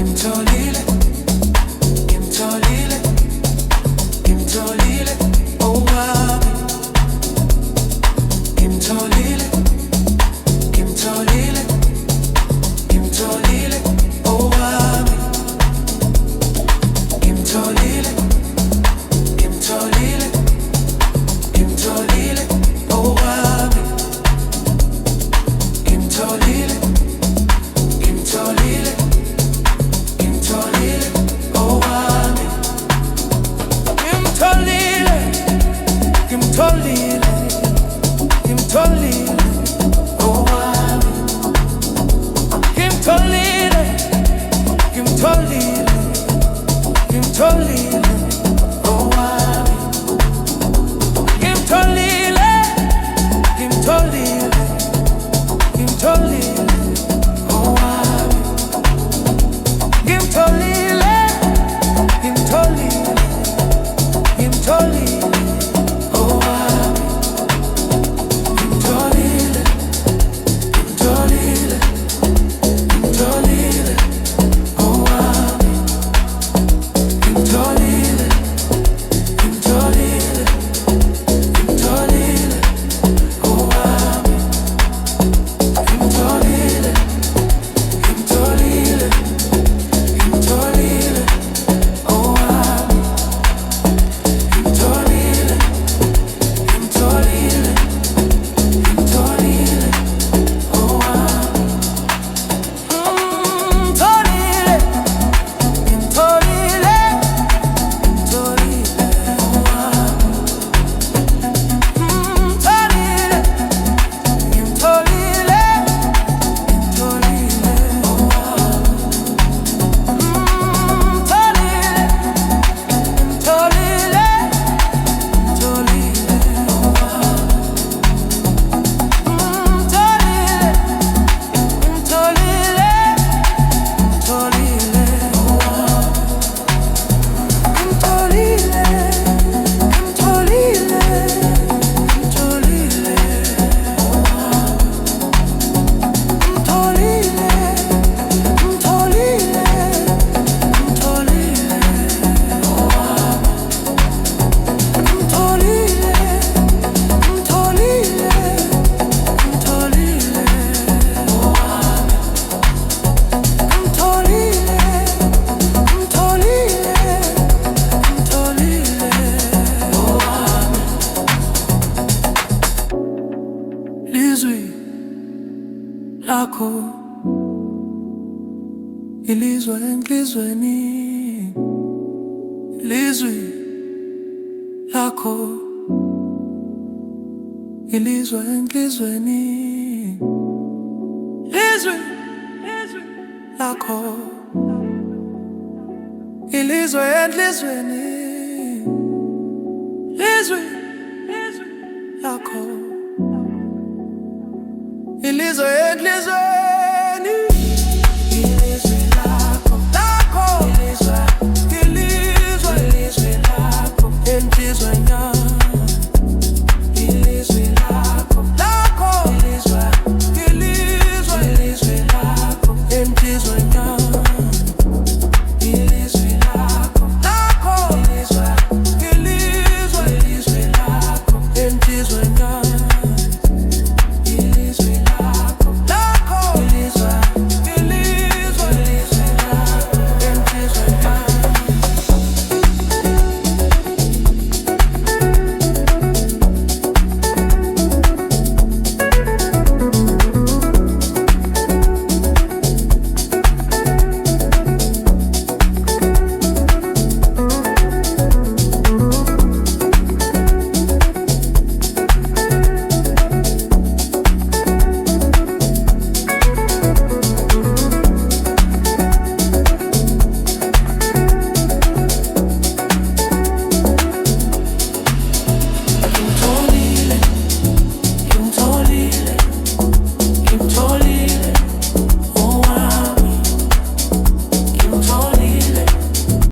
Ngimtholile, ngimtholile, ngimtholile, owami. Ngimtholile, ngimtholile, ngimtholile, owami. Ngimtholile, ngimtholile, ngimtholile, owami. Ngimtholile, ngimtholile, ngimtholile, owami. Ngimtholile, ngimtholile, ngimtholile, owami. Ngimtholile, ngimtholile, ngimtholile, owami. Ngimtholile, ngimtholile, ngimtholile, owami. Ngimtholile, ngimtholile, ngimtholile, owami. Ngimtholile, ngimtholile, ngimtholile, owami. Ngimtholile, ngimtholile, ngimtholile, owami. Ngimtholile, ngimtholile, ngimtholile, owami. Ngimtholile, ngimtholile, ngimtholile, owami. Ngimtholile, ngimtholile, ngimtholile, owami. Ngimtholile, ngimtholile, ngimtholile, owami. Ngimtholile, ngimtholile, ngimtholile, owami. Ngimtholile, ngimtholile, ngimtholile, owami. Ngimtholile, ngimtholile, ngimtholile, owami. Ngimtholile, ngimtholile, ngimtholile, owami. Ngimtholile, ngimtholile, ngimtholile, owami. Ngimtholile, ngimtholile, ngimtholile, owami. Lizwi lakho ilizwe enhlizweni, lizwi lakho ilizwe enhlizweni, lizwi lakho ilizwe enhlizweni, lizwi lakho ilizwe enhlizweni, ilizwe lakho, lakho, ilizwe, ilizwe, ilizwe lakho enhlizweni yami. Ilizwe lakho, lakho, ilizwe, ilizwe, ilizwe lakho enhlizweni